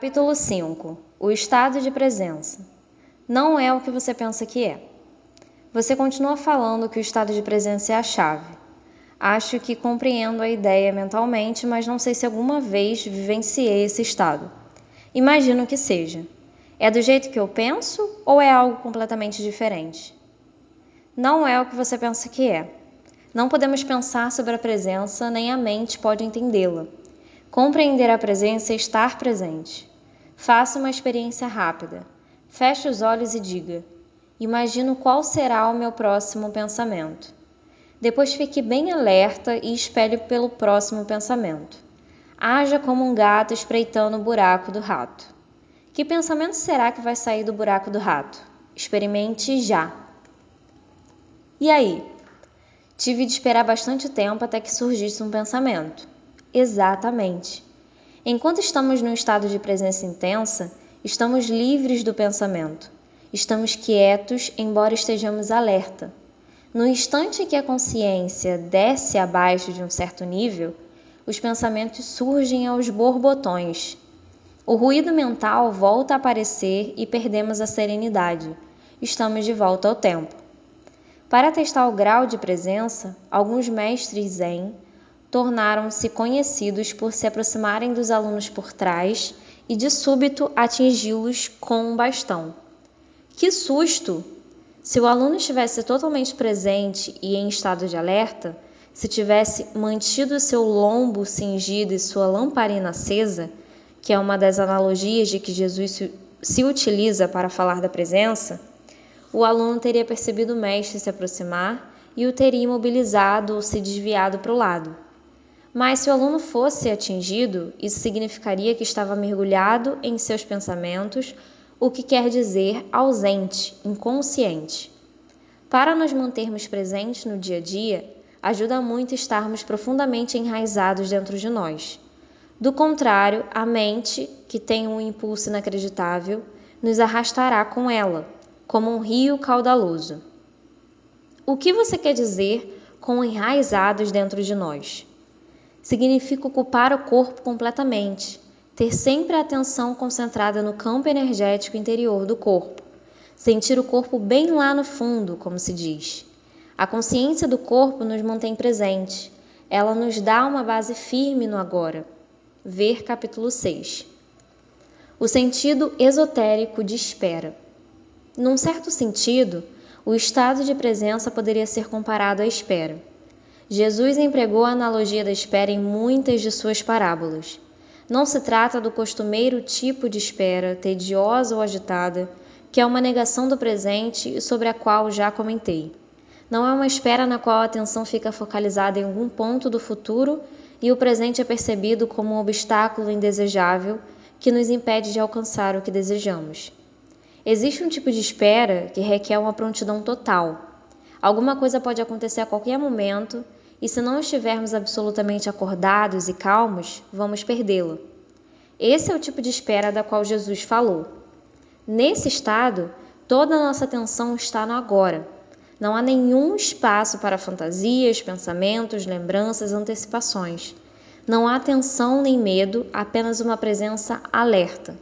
Capítulo 5. O estado de presença. Não é o que você pensa que é. Você continua falando que o estado de presença é a chave. Acho que compreendo a ideia mentalmente, mas não sei se alguma vez vivenciei esse estado. Imagino que seja. É do jeito que eu penso ou é algo completamente diferente? Não é o que você pensa que é. Não podemos pensar sobre a presença, nem a mente pode entendê-la. Compreender a presença é estar presente. Faça uma experiência rápida. Feche os olhos e diga: imagino qual será o meu próximo pensamento. Depois fique bem alerta e espere pelo próximo pensamento. Haja como um gato espreitando o buraco do rato. Que pensamento será que vai sair do buraco do rato? Experimente já. E aí? Tive de esperar bastante tempo até que surgisse um pensamento. Exatamente. Enquanto estamos num estado de presença intensa, estamos livres do pensamento. Estamos quietos, embora estejamos alerta. No instante em que a consciência desce abaixo de um certo nível, os pensamentos surgem aos borbotões. O ruído mental volta a aparecer e perdemos a serenidade. Estamos de volta ao tempo. Para testar o grau de presença, alguns mestres zen tornaram-se conhecidos por se aproximarem dos alunos por trás e de súbito atingi-los com um bastão. Que susto! Se o aluno estivesse totalmente presente e em estado de alerta, se tivesse mantido seu lombo cingido e sua lamparina acesa, que é uma das analogias de que Jesus se utiliza para falar da presença, o aluno teria percebido o mestre se aproximar e o teria imobilizado ou se desviado para o lado. Mas se o aluno fosse atingido, isso significaria que estava mergulhado em seus pensamentos, o que quer dizer ausente, inconsciente. Para nos mantermos presentes no dia a dia, ajuda muito estarmos profundamente enraizados dentro de nós. Do contrário, a mente, que tem um impulso inacreditável, nos arrastará com ela, como um rio caudaloso. O que você quer dizer com enraizados dentro de nós? Significa ocupar o corpo completamente, ter sempre a atenção concentrada no campo energético interior do corpo, sentir o corpo bem lá no fundo, como se diz. A consciência do corpo nos mantém presente, ela nos dá uma base firme no agora. Ver capítulo 6. O sentido esotérico de espera. Num certo sentido, o estado de presença poderia ser comparado à espera. Jesus empregou a analogia da espera em muitas de suas parábolas. Não se trata do costumeiro tipo de espera, tediosa ou agitada, que é uma negação do presente e sobre a qual já comentei. Não é uma espera na qual a atenção fica focalizada em algum ponto do futuro e o presente é percebido como um obstáculo indesejável que nos impede de alcançar o que desejamos. Existe um tipo de espera que requer uma prontidão total. Alguma coisa pode acontecer a qualquer momento e, se não estivermos absolutamente acordados e calmos, vamos perdê-la. Esse é o tipo de espera da qual Jesus falou. Nesse estado, toda a nossa atenção está no agora. Não há nenhum espaço para fantasias, pensamentos, lembranças, antecipações. Não há tensão nem medo, apenas uma presença alerta.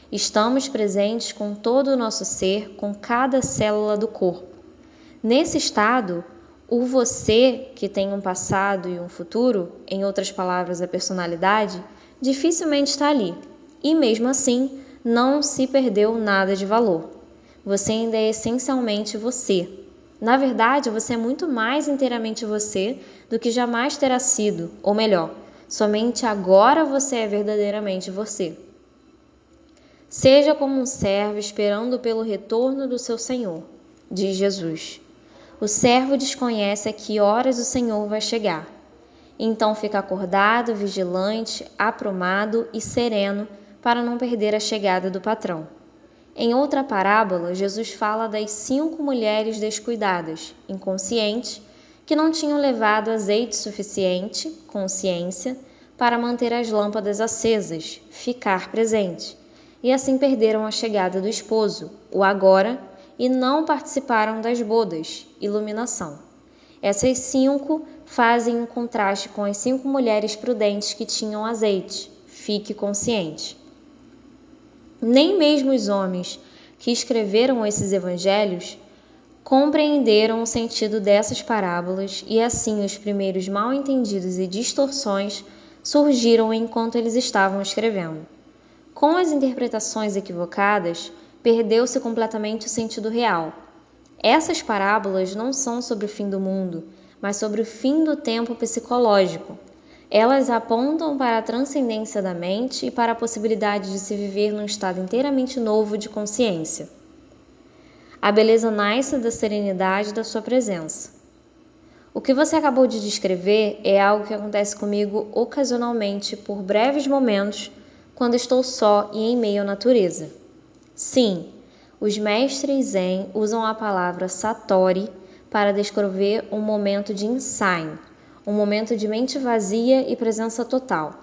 Estamos presentes com todo o nosso ser, com cada célula do corpo. Nesse estado, o você, que tem um passado e um futuro, em outras palavras, a personalidade, dificilmente está ali. E mesmo assim, não se perdeu nada de valor. Você ainda é essencialmente você. Na verdade, você é muito mais inteiramente você do que jamais terá sido, ou melhor, somente agora você é verdadeiramente você. Seja como um servo esperando pelo retorno do seu Senhor, diz Jesus. O servo desconhece a que horas o Senhor vai chegar. Então fica acordado, vigilante, aprumado e sereno para não perder a chegada do patrão. Em outra parábola, Jesus fala das 5 mulheres descuidadas, inconscientes, que não tinham levado azeite suficiente, consciência, para manter as lâmpadas acesas, ficar presente. E assim perderam a chegada do esposo, o agora, e não participaram das bodas, iluminação. Essas 5 fazem um contraste com as 5 mulheres prudentes que tinham azeite, fique consciente. Nem mesmo os homens que escreveram esses evangelhos compreenderam o sentido dessas parábolas e assim os primeiros mal-entendidos e distorções surgiram enquanto eles estavam escrevendo. Com as interpretações equivocadas, perdeu-se completamente o sentido real. Essas parábolas não são sobre o fim do mundo, mas sobre o fim do tempo psicológico. Elas apontam para a transcendência da mente e para a possibilidade de se viver num estado inteiramente novo de consciência. A beleza nasce da serenidade da sua presença. O que você acabou de descrever é algo que acontece comigo ocasionalmente por breves momentos quando estou só e em meio à natureza. Sim, os mestres Zen usam a palavra Satori para descrever um momento de insight, um momento de mente vazia e presença total.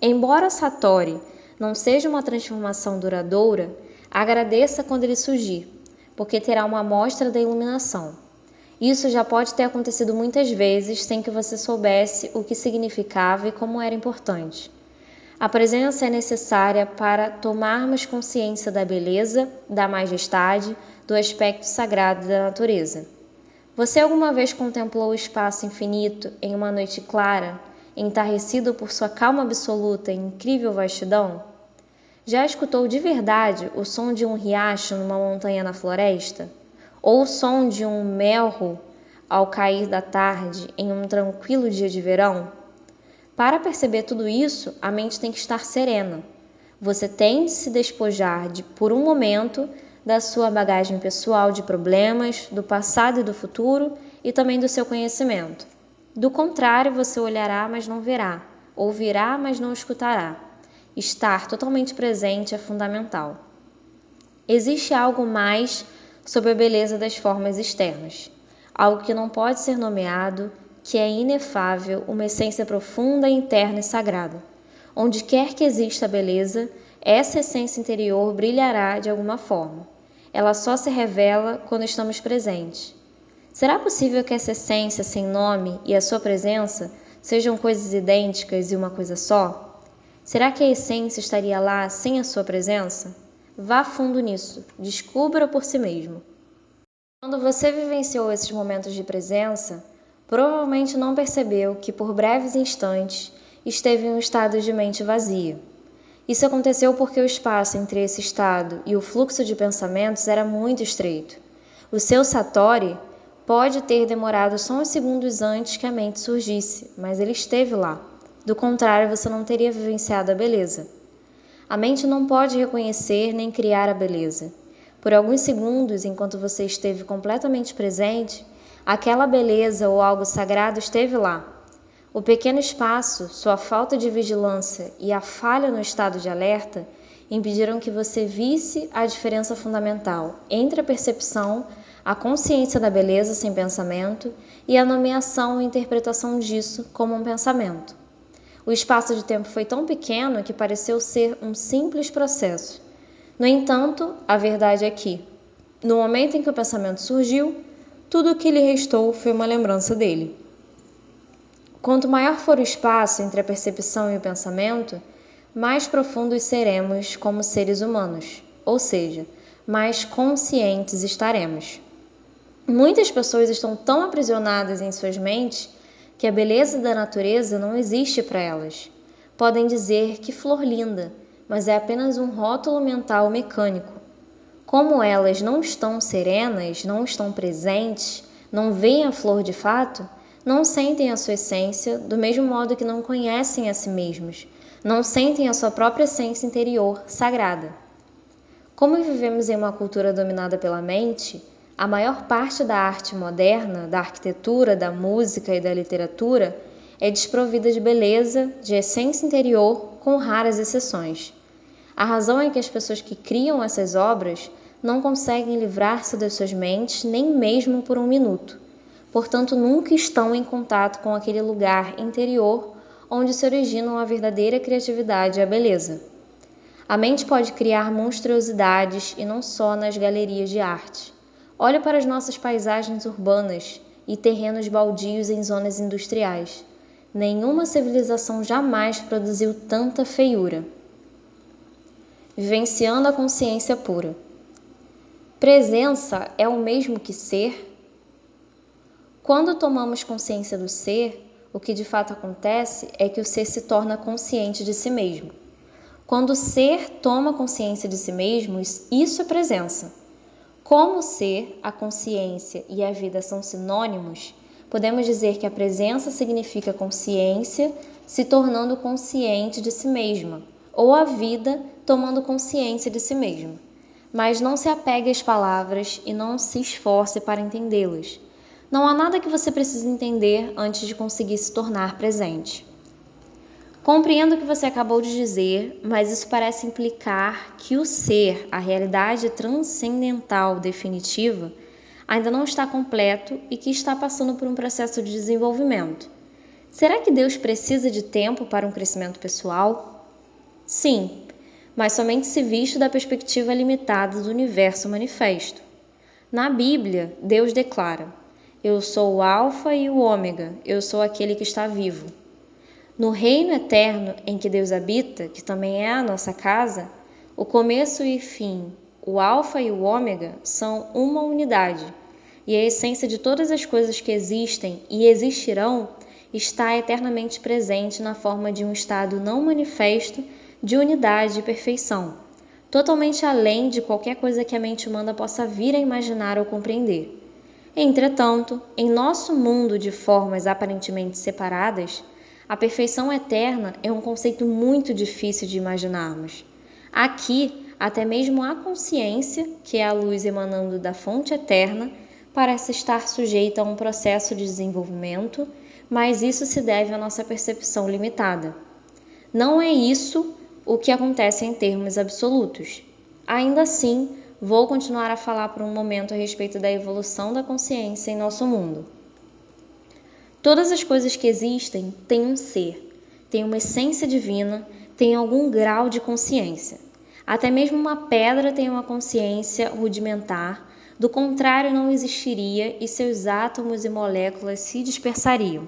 Embora Satori não seja uma transformação duradoura, agradeça quando ele surgir, porque terá uma amostra da iluminação. Isso já pode ter acontecido muitas vezes sem que você soubesse o que significava e como era importante. A presença é necessária para tomarmos consciência da beleza, da majestade, do aspecto sagrado da natureza. Você alguma vez contemplou o espaço infinito em uma noite clara, entarrecido por sua calma absoluta e incrível vastidão? Já escutou de verdade o som de um riacho numa montanha na floresta? Ou o som de um melro ao cair da tarde em um tranquilo dia de verão? Para perceber tudo isso, a mente tem que estar serena. Você tem de se despojar por um momento da sua bagagem pessoal de problemas, do passado e do futuro e também do seu conhecimento. Do contrário, você olhará, mas não verá, ouvirá, mas não escutará. Estar totalmente presente é fundamental. Existe algo mais sobre a beleza das formas externas, algo que não pode ser nomeado, que é inefável, uma essência profunda, interna e sagrada. Onde quer que exista a beleza, essa essência interior brilhará de alguma forma. Ela só se revela quando estamos presentes. Será possível que essa essência sem nome e a sua presença sejam coisas idênticas e uma coisa só? Será que a essência estaria lá sem a sua presença? Vá fundo nisso, descubra por si mesmo. Quando você vivenciou esses momentos de presença, provavelmente não percebeu que por breves instantes esteve em um estado de mente vazia. Isso aconteceu porque o espaço entre esse estado e o fluxo de pensamentos era muito estreito. O seu Satori pode ter demorado só uns segundos antes que a mente surgisse, mas ele esteve lá. Do contrário, você não teria vivenciado a beleza. A mente não pode reconhecer nem criar a beleza. Por alguns segundos, enquanto você esteve completamente presente, aquela beleza ou algo sagrado esteve lá. O pequeno espaço, sua falta de vigilância e a falha no estado de alerta impediram que você visse a diferença fundamental entre a percepção, a consciência da beleza sem pensamento e a nomeação e interpretação disso como um pensamento. O espaço de tempo foi tão pequeno que pareceu ser um simples processo. No entanto, a verdade é que, no momento em que o pensamento surgiu, tudo o que lhe restou foi uma lembrança dele. Quanto maior for o espaço entre a percepção e o pensamento, mais profundos seremos como seres humanos, ou seja, mais conscientes estaremos. Muitas pessoas estão tão aprisionadas em suas mentes que a beleza da natureza não existe para elas. Podem dizer que flor linda, mas é apenas um rótulo mental mecânico. Como elas não estão serenas, não estão presentes, não veem a flor de fato, não sentem a sua essência do mesmo modo que não conhecem a si mesmos, não sentem a sua própria essência interior sagrada. Como vivemos em uma cultura dominada pela mente, a maior parte da arte moderna, da arquitetura, da música e da literatura é desprovida de beleza, de essência interior, com raras exceções. A razão é que as pessoas que criam essas obras não conseguem livrar-se das suas mentes nem mesmo por um minuto. Portanto, nunca estão em contato com aquele lugar interior onde se originam a verdadeira criatividade e a beleza. A mente pode criar monstruosidades e não só nas galerias de arte. Olhe para as nossas paisagens urbanas e terrenos baldios em zonas industriais. Nenhuma civilização jamais produziu tanta feiura. vivenciando a consciência pura. Presença é o mesmo que ser? Quando tomamos consciência do ser, o que de fato acontece é que o ser se torna consciente de si mesmo. Quando o ser toma consciência de si mesmo, isso é presença. Como o ser, a consciência e a vida são sinônimos, podemos dizer que a presença significa consciência se tornando consciente de si mesma, ou a vida tomando consciência de si mesma. Mas não se apegue às palavras e não se esforce para entendê-las. Não há nada que você precise entender antes de conseguir se tornar presente. Compreendo o que você acabou de dizer, mas isso parece implicar que o ser, a realidade transcendental definitiva, ainda não está completo e que está passando por um processo de desenvolvimento. Será que Deus precisa de tempo para um crescimento pessoal? Sim, mas somente se visto da perspectiva limitada do universo manifesto. Na Bíblia, Deus declara: Eu sou o Alfa e o Ômega, eu sou aquele que está vivo. No reino eterno em que Deus habita, que também é a nossa casa, o começo e o fim, o Alfa e o Ômega, são uma unidade, e a essência de todas as coisas que existem e existirão está eternamente presente na forma de um estado não manifesto de unidade e perfeição, totalmente além de qualquer coisa que a mente humana possa vir a imaginar ou compreender. Entretanto, em nosso mundo de formas aparentemente separadas, a perfeição eterna é um conceito muito difícil de imaginarmos. Aqui, até mesmo a consciência, que é a luz emanando da fonte eterna, parece estar sujeita a um processo de desenvolvimento, mas isso se deve à nossa percepção limitada. Não é isso o que acontece em termos absolutos. Ainda assim, vou continuar a falar por um momento a respeito da evolução da consciência em nosso mundo. Todas as coisas que existem têm um ser, têm uma essência divina, têm algum grau de consciência. Até mesmo uma pedra tem uma consciência rudimentar, do contrário não existiria e seus átomos e moléculas se dispersariam.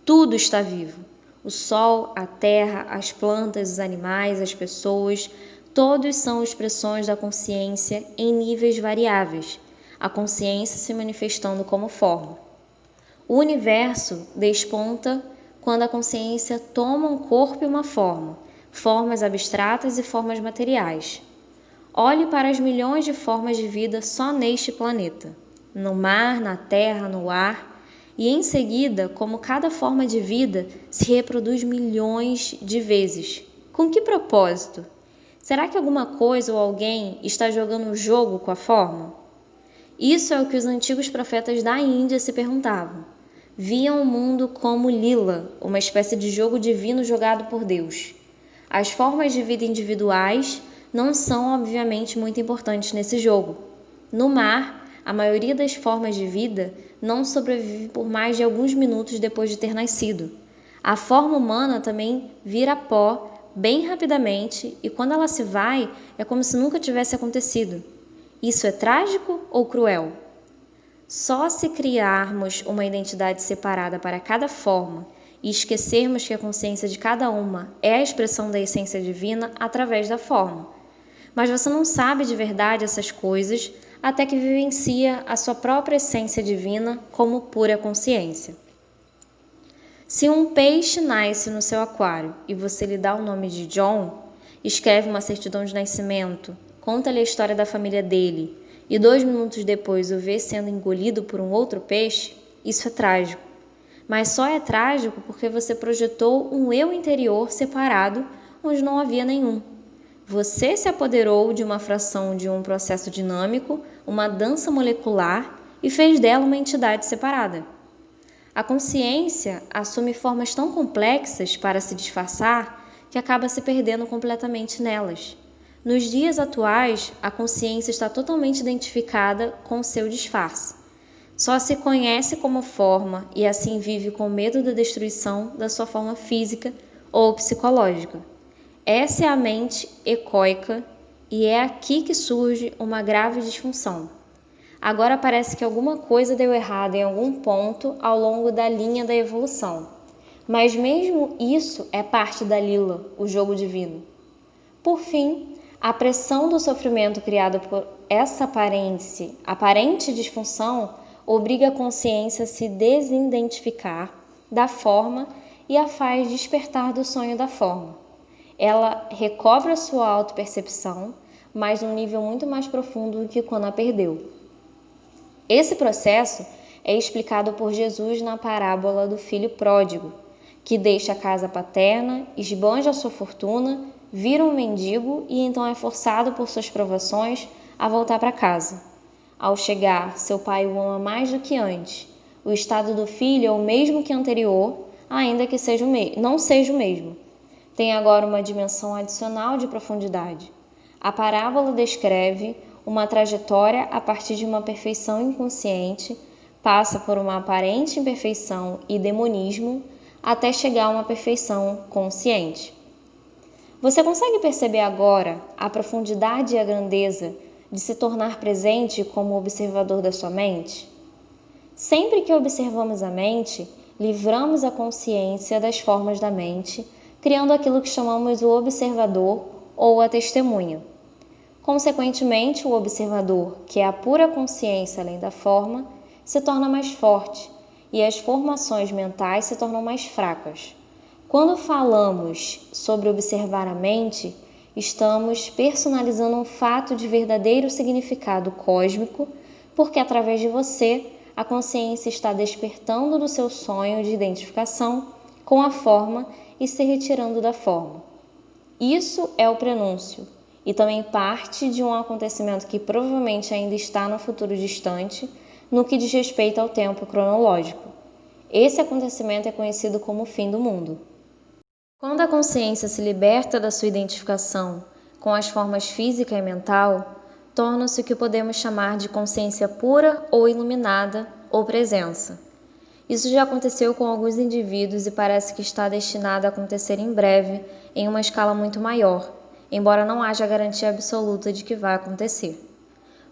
Tudo está vivo. O sol, a terra, as plantas, os animais, as pessoas, todos são expressões da consciência em níveis variáveis, a consciência se manifestando como forma. O universo desponta quando a consciência toma um corpo e uma forma, formas abstratas e formas materiais. Olhe para as milhões de formas de vida só neste planeta, no mar, na terra, no ar, e em seguida, como cada forma de vida se reproduz milhões de vezes. Com que propósito? Será que alguma coisa ou alguém está jogando um jogo com a forma? Isso é o que os antigos profetas da Índia se perguntavam. Viam o mundo como lila, uma espécie de jogo divino jogado por Deus. As formas de vida individuais não são, obviamente, muito importantes nesse jogo. No mar, a maioria das formas de vida não sobrevive por mais de alguns minutos depois de ter nascido. A forma humana também vira pó bem rapidamente e quando ela se vai, é como se nunca tivesse acontecido. Isso é trágico ou cruel? Só se criarmos uma identidade separada para cada forma e esquecermos que a consciência de cada uma é a expressão da essência divina através da forma. Mas você não sabe de verdade essas coisas até que vivencia a sua própria essência divina como pura consciência. Se um peixe nasce no seu aquário e você lhe dá o nome de John, escreve uma certidão de nascimento, conta-lhe a história da família dele e 2 minutos depois o vê sendo engolido por um outro peixe, isso é trágico. Mas só é trágico porque você projetou um eu interior separado onde não havia nenhum. Você se apoderou de uma fração de um processo dinâmico, uma dança molecular, e fez dela uma entidade separada. A consciência assume formas tão complexas para se disfarçar que acaba se perdendo completamente nelas. Nos dias atuais, a consciência está totalmente identificada com seu disfarce. Só se conhece como forma e assim vive com medo da destruição da sua forma física ou psicológica. Essa é a mente egóica e é aqui que surge uma grave disfunção. Agora parece que alguma coisa deu errado em algum ponto ao longo da linha da evolução. Mas mesmo isso é parte da lila, o jogo divino. Por fim, A pressão do sofrimento criado por essa aparente disfunção obriga a consciência a se desidentificar da forma e a faz despertar do sonho da forma. Ela recobra sua autopercepção, mas num nível muito mais profundo do que quando a perdeu. Esse processo é explicado por Jesus na parábola do filho pródigo, que deixa a casa paterna, esbanja sua fortuna, vira um mendigo e então é forçado por suas provações a voltar para casa. Ao chegar, seu pai o ama mais do que antes. O estado do filho é o mesmo que anterior, ainda que não seja o mesmo. Tem agora uma dimensão adicional de profundidade. A parábola descreve uma trajetória a partir de uma perfeição inconsciente, passa por uma aparente imperfeição e demonismo, até chegar a uma perfeição consciente. Você consegue perceber agora a profundidade e a grandeza de se tornar presente como observador da sua mente? Sempre que observamos a mente, livramos a consciência das formas da mente, criando aquilo que chamamos o observador ou a testemunha. Consequentemente, o observador, que é a pura consciência além da forma, se torna mais forte e as formações mentais se tornam mais fracas. Quando falamos sobre observar a mente, estamos personalizando um fato de verdadeiro significado cósmico, porque através de você, a consciência está despertando do seu sonho de identificação com a forma e se retirando da forma. Isso é o prenúncio, e também parte de um acontecimento que provavelmente ainda está no futuro distante, no que diz respeito ao tempo cronológico. Esse acontecimento é conhecido como o fim do mundo. Quando a consciência se liberta da sua identificação com as formas física e mental, torna-se o que podemos chamar de consciência pura ou iluminada ou presença. Isso já aconteceu com alguns indivíduos e parece que está destinado a acontecer em breve, em uma escala muito maior, embora não haja garantia absoluta de que vai acontecer.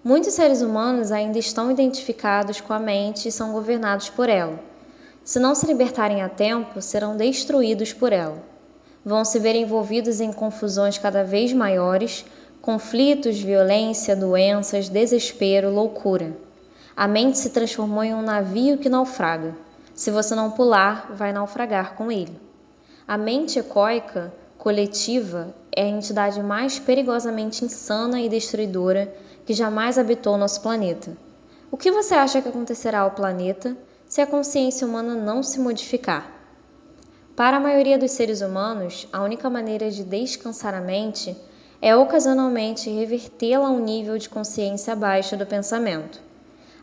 Muitos seres humanos ainda estão identificados com a mente e são governados por ela. Se não se libertarem a tempo, serão destruídos por ela. Vão se ver envolvidos em confusões cada vez maiores, conflitos, violência, doenças, desespero, loucura. A mente se transformou em um navio que naufraga. Se você não pular, vai naufragar com ele. A mente egóica, coletiva, é a entidade mais perigosamente insana e destruidora que jamais habitou nosso planeta. O que você acha que acontecerá ao planeta se a consciência humana não se modificar? Para a maioria dos seres humanos, a única maneira de descansar a mente é ocasionalmente revertê-la a um nível de consciência abaixo do pensamento.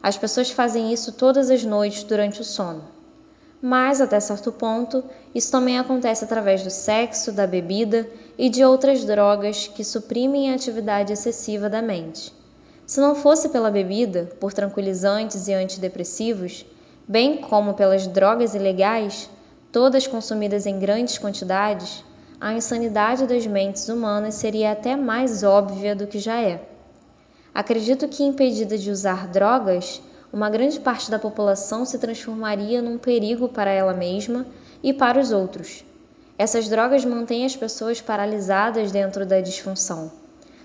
As pessoas fazem isso todas as noites durante o sono. Mas, até certo ponto, isso também acontece através do sexo, da bebida e de outras drogas que suprimem a atividade excessiva da mente. Se não fosse pela bebida, por tranquilizantes e antidepressivos, bem como pelas drogas ilegais, todas consumidas em grandes quantidades, a insanidade das mentes humanas seria até mais óbvia do que já é. Acredito que, impedida de usar drogas, uma grande parte da população se transformaria num perigo para ela mesma e para os outros. Essas drogas mantêm as pessoas paralisadas dentro da disfunção.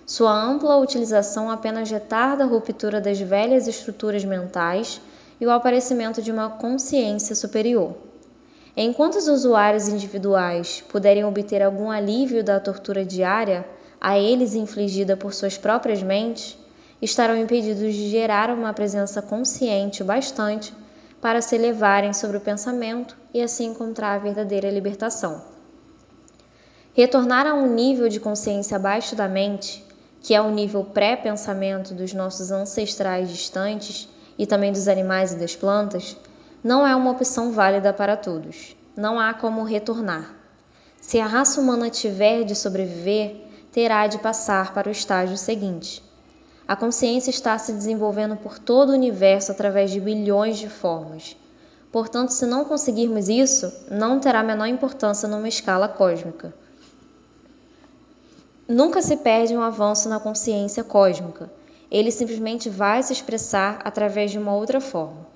Sua ampla utilização apenas retarda a ruptura das velhas estruturas mentais e o aparecimento de uma consciência superior. Enquanto os usuários individuais puderem obter algum alívio da tortura diária a eles infligida por suas próprias mentes, estarão impedidos de gerar uma presença consciente o bastante para se elevarem sobre o pensamento e assim encontrar a verdadeira libertação. Retornar a um nível de consciência abaixo da mente, que é o nível pré-pensamento dos nossos ancestrais distantes e também dos animais e das plantas, não é uma opção válida para todos. Não há como retornar. Se a raça humana tiver de sobreviver, terá de passar para o estágio seguinte. A consciência está se desenvolvendo por todo o universo através de bilhões de formas. Portanto, se não conseguirmos isso, não terá a menor importância numa escala cósmica. Nunca se perde um avanço na consciência cósmica. Ele simplesmente vai se expressar através de uma outra forma.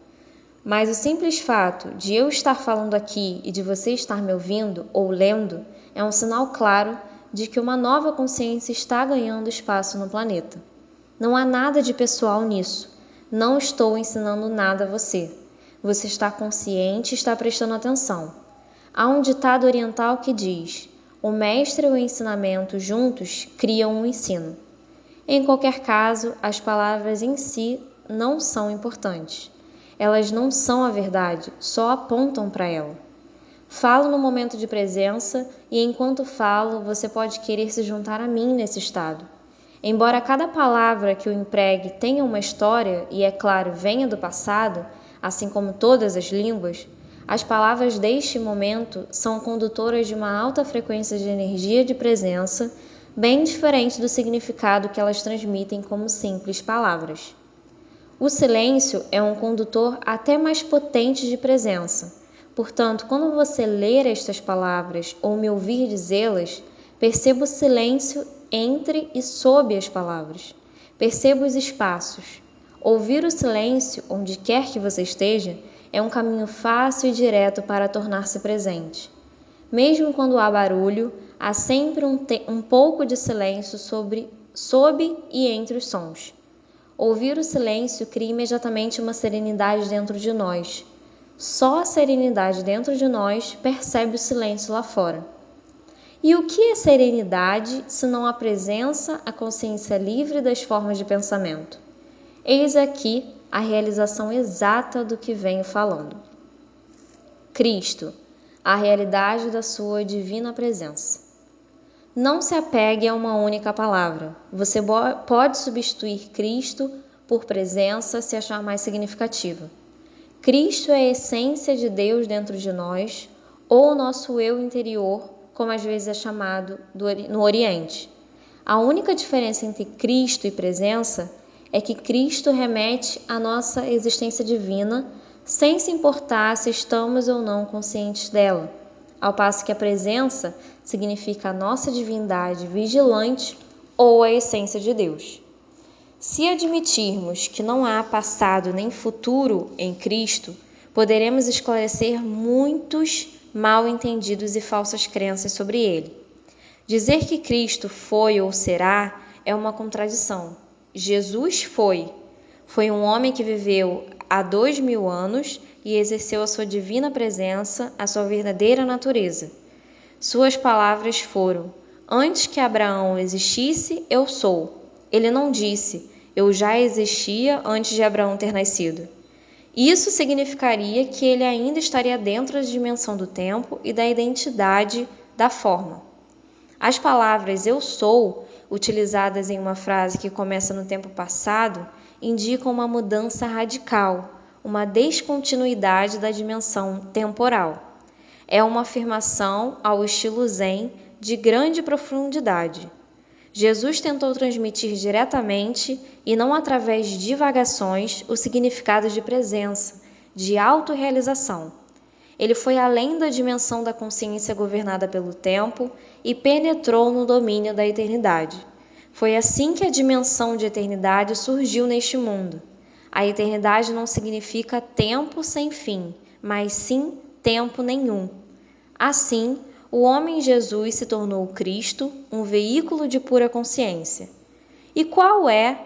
Mas o simples fato de eu estar falando aqui e de você estar me ouvindo ou lendo é um sinal claro de que uma nova consciência está ganhando espaço no planeta. Não há nada de pessoal nisso. Não estou ensinando nada a você. Você está consciente e está prestando atenção. Há um ditado oriental que diz: o mestre e o ensinamento juntos criam um ensino. Em qualquer caso, as palavras em si não são importantes. Elas não são a verdade, só apontam para ela. Falo no momento de presença e enquanto falo, você pode querer se juntar a mim nesse estado. Embora cada palavra que o empregue tenha uma história e, é claro, venha do passado, assim como todas as línguas, as palavras deste momento são condutoras de uma alta frequência de energia de presença, bem diferente do significado que elas transmitem como simples palavras. O silêncio é um condutor até mais potente de presença. Portanto, quando você ler estas palavras ou me ouvir dizê-las, perceba o silêncio entre e sob as palavras. Perceba os espaços. Ouvir o silêncio, onde quer que você esteja, é um caminho fácil e direto para tornar-se presente. Mesmo quando há barulho, há sempre um pouco de silêncio sob e entre os sons. Ouvir o silêncio cria imediatamente uma serenidade dentro de nós. Só a serenidade dentro de nós percebe o silêncio lá fora. E o que é serenidade, se não a presença, a consciência livre das formas de pensamento? Eis aqui a realização exata do que venho falando. Cristo, a realidade da sua divina presença. Não se apegue a uma única palavra. Você pode substituir Cristo por presença se achar mais significativa. Cristo é a essência de Deus dentro de nós, ou o nosso eu interior, como às vezes é chamado no Oriente. A única diferença entre Cristo e presença é que Cristo remete à nossa existência divina, sem se importar se estamos ou não conscientes dela, ao passo que a presença significa a nossa divindade vigilante ou a essência de Deus. Se admitirmos que não há passado nem futuro em Cristo, poderemos esclarecer muitos mal-entendidos e falsas crenças sobre ele. Dizer que Cristo foi ou será é uma contradição. Jesus foi. Foi um homem que viveu há 2000 anos e exerceu a sua divina presença, a sua verdadeira natureza. Suas palavras foram: antes que Abraão existisse, eu sou. Ele não disse: eu já existia antes de Abraão ter nascido. Isso significaria que ele ainda estaria dentro da dimensão do tempo e da identidade da forma. As palavras eu sou, utilizadas em uma frase que começa no tempo passado, indicam uma mudança radical, uma descontinuidade da dimensão temporal. É uma afirmação ao estilo Zen de grande profundidade. Jesus tentou transmitir diretamente e não através de divagações o significado de presença, de autorrealização. Ele foi além da dimensão da consciência governada pelo tempo e penetrou no domínio da eternidade. Foi assim que a dimensão de eternidade surgiu neste mundo. A eternidade não significa tempo sem fim, mas sim tempo nenhum. Assim, o homem Jesus se tornou Cristo, um veículo de pura consciência. E qual é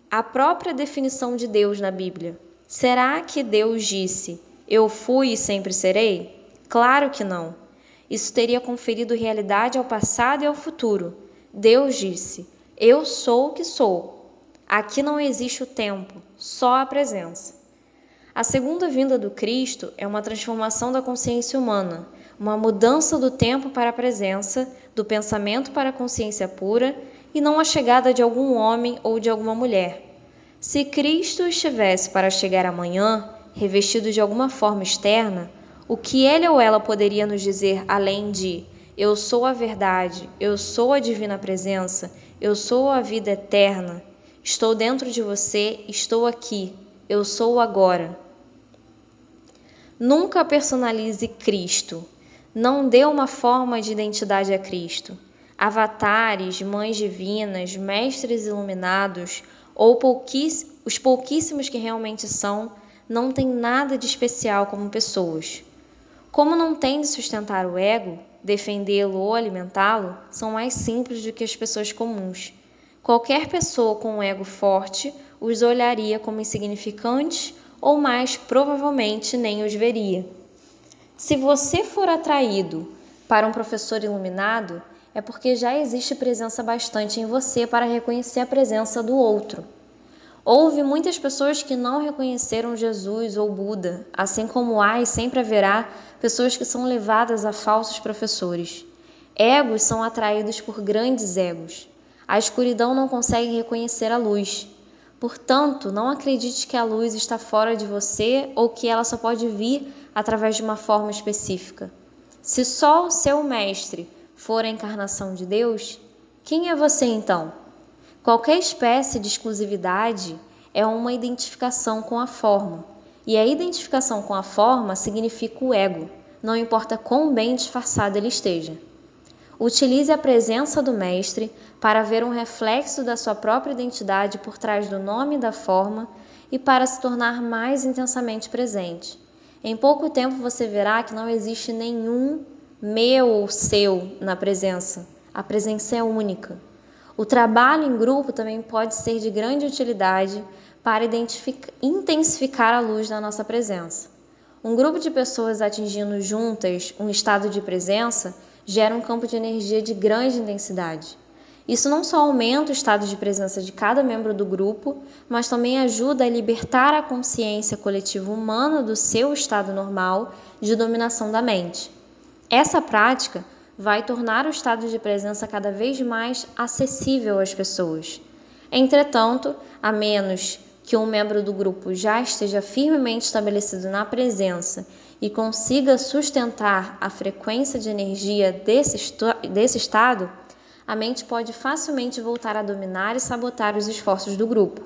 a própria definição de Deus na Bíblia? Será que Deus disse: eu fui e sempre serei? Claro que não. Isso teria conferido realidade ao passado e ao futuro. Deus disse: eu sou o que sou. Aqui não existe o tempo, só a presença. A segunda vinda do Cristo é uma transformação da consciência humana, uma mudança do tempo para a presença, do pensamento para a consciência pura, e não a chegada de algum homem ou de alguma mulher. Se Cristo estivesse para chegar amanhã, revestido de alguma forma externa, o que ele ou ela poderia nos dizer além de: eu sou a verdade, eu sou a divina presença, eu sou a vida eterna, estou dentro de você, estou aqui, eu sou agora. Nunca personalize Cristo. Não dê uma forma de identidade a Cristo. Avatares, mães divinas, mestres iluminados ou os pouquíssimos que realmente são, não têm nada de especial como pessoas. Como não tem de sustentar o ego, defendê-lo ou alimentá-lo são mais simples do que as pessoas comuns. Qualquer pessoa com um ego forte os olharia como insignificantes ou mais provavelmente nem os veria. Se você for atraído para um professor iluminado, é porque já existe presença bastante em você para reconhecer a presença do outro. Houve muitas pessoas que não reconheceram Jesus ou Buda, assim como há e sempre haverá pessoas que são levadas a falsos professores. Egos são atraídos por grandes egos. A escuridão não consegue reconhecer a luz. Portanto, não acredite que a luz está fora de você ou que ela só pode vir através de uma forma específica. Se só o seu mestre for a encarnação de Deus, quem é você então? Qualquer espécie de exclusividade é uma identificação com a forma, e a identificação com a forma significa o ego, não importa quão bem disfarçado ele esteja. Utilize a presença do mestre para ver um reflexo da sua própria identidade por trás do nome e da forma e para se tornar mais intensamente presente. Em pouco tempo você verá que não existe nenhum meu ou seu na presença. A presença é única. O trabalho em grupo também pode ser de grande utilidade para intensificar a luz da nossa presença. Um grupo de pessoas atingindo juntas um estado de presença gera um campo de energia de grande intensidade. Isso não só aumenta o estado de presença de cada membro do grupo, mas também ajuda a libertar a consciência coletiva humana do seu estado normal de dominação da mente. Essa prática vai tornar o estado de presença cada vez mais acessível às pessoas. Entretanto, a menos que um membro do grupo já esteja firmemente estabelecido na presença e consiga sustentar a frequência de energia desse estado, a mente pode facilmente voltar a dominar e sabotar os esforços do grupo.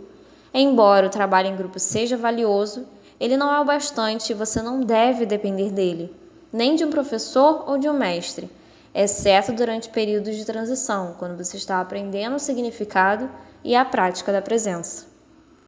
Embora o trabalho em grupo seja valioso, ele não é o bastante e você não deve depender dele, nem de um professor ou de um mestre, exceto durante períodos de transição, quando você está aprendendo o significado e a prática da presença.